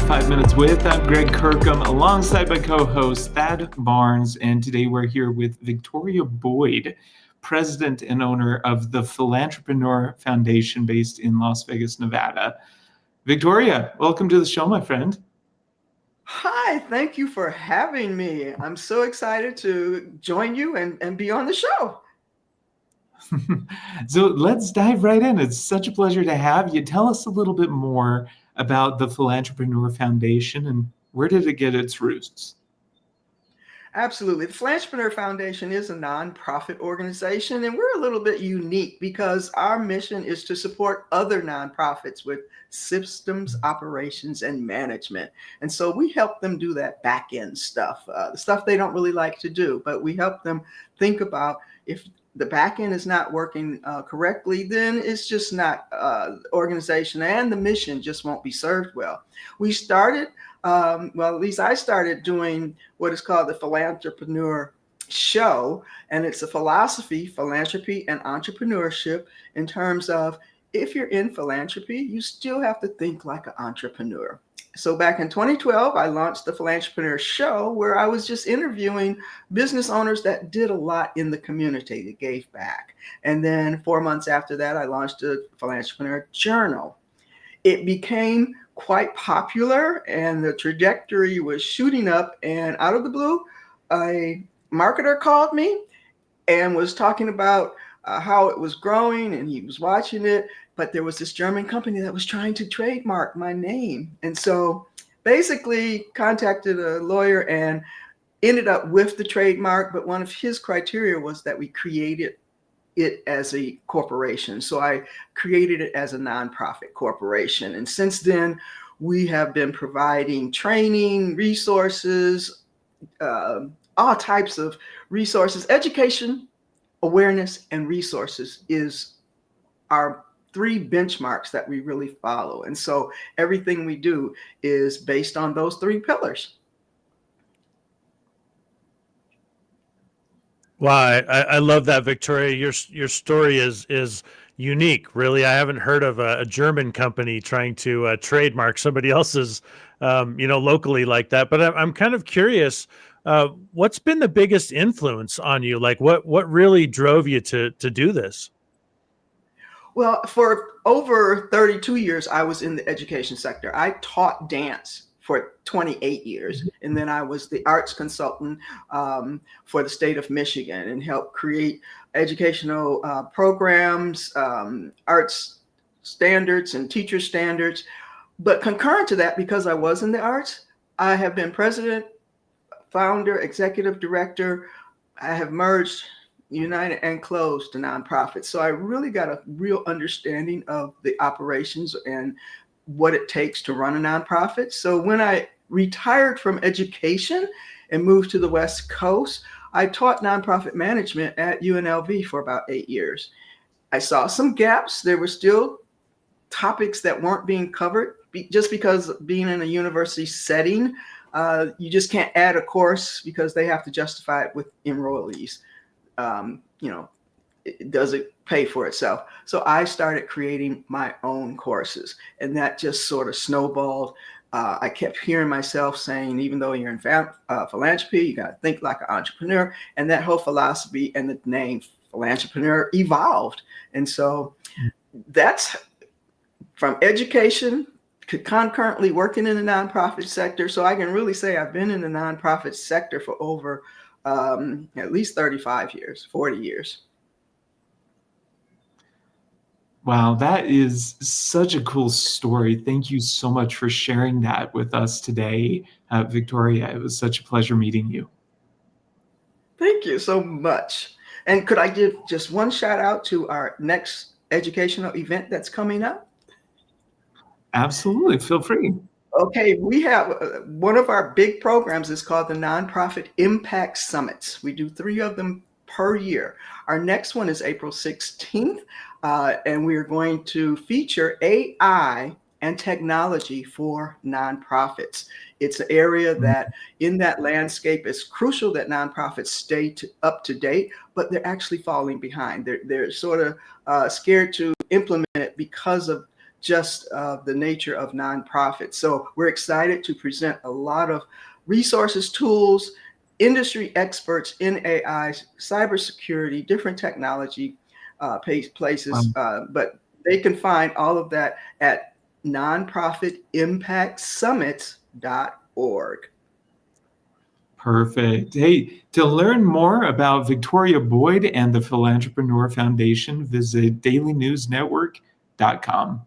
5 Minutes With. I'm Greg Kirkham alongside my co-host Thad Barnes, and today we're here with Victoria Boyd, president and owner of the Philantrepreneur Foundation based in Las Vegas, Nevada. Victoria, welcome to the show, my friend. Hi, thank you for having me. I'm so excited to join you and be on the show. So let's dive right in. It's such a pleasure to have you. Tell us a little bit more about the Philantrepreneur Foundation and where did it get its roots? Absolutely. The Philantrepreneur Foundation is a nonprofit organization, and we're a little bit unique because our mission is to support other nonprofits with systems, operations, and management. And so we help them do that back end stuff, the stuff they don't really like to do, but we help them think about if the back end is not working correctly, then it's just not the organization, and the mission just won't be served well. We started at least I started doing what is called the Philantrepreneur Show, and it's a philosophy, philanthropy, and entrepreneurship in terms of if you're in philanthropy, you still have to think like an entrepreneur. So back in 2012, I launched the Philantrepreneur Show, where I was just interviewing business owners that did a lot in the community, that gave back. And then 4 months after that, I launched the Philantrepreneur Journal. It became quite popular and the trajectory was shooting up, and out of the blue, a marketer called me and was talking about how it was growing, and he was watching it, but there was this German company that was trying to trademark my name. And so basically contacted a lawyer and ended up with the trademark, but one of his criteria was that we created it as a corporation. So I created it as a nonprofit corporation. And since then, we have been providing training, resources, all types of resources. Education, awareness, and resources is our three benchmarks that we really follow. And so everything we do is based on those three pillars. Wow, I love that, Victoria. Your story is unique, really. I haven't heard of a German company trying to trademark somebody else's, locally like that. But I'm kind of curious, what's been the biggest influence on you? Like, what really drove you to do this? Well, for over 32 years, I was in the education sector. I taught dance for 28 years. And then I was the arts consultant for the state of Michigan and helped create educational programs, arts standards and teacher standards. But concurrent to that, because I was in the arts, I have been president, founder, executive director. I have merged, united, and closed the nonprofit. So I really got a real understanding of the operations and what it takes to run a nonprofit. So when I retired from education and moved to the West Coast, I taught nonprofit management at UNLV for about 8 years. I saw some gaps. There were still topics that weren't being covered just because being in a university setting, you just can't add a course because they have to justify it with enrollees. Does it pay for itself? So I started creating my own courses, and that just sort of snowballed. I kept hearing myself saying, even though you're in philanthropy, you got to think like an entrepreneur. And that whole philosophy and the name Philantrepreneur evolved. And so that's from education to concurrently working in the nonprofit sector. So I can really say I've been in the nonprofit sector for over at least 35 years, 40 years. Wow, that is such a cool story. Thank you so much for sharing that with us today, Victoria. It was such a pleasure meeting you. Thank you so much. And could I give just one shout out to our next educational event that's coming up? Absolutely. Feel free. Okay, we have one of our big programs is called the Nonprofit Impact Summits. We do 3 of them per year. Our next one is April 16th, and we are going to feature AI and technology for nonprofits. It's an area that in that landscape is crucial that nonprofits stay up to date, but they're actually falling behind. They're sort of scared to implement it because of just the nature of nonprofits. So we're excited to present a lot of resources, tools, industry experts in AI, cybersecurity, different technology places, but they can find all of that at nonprofitimpactsummits.org. Perfect. Hey, to learn more about Victoria Boyd and the Philantrepreneur Foundation, visit dailynewsnetwork.com.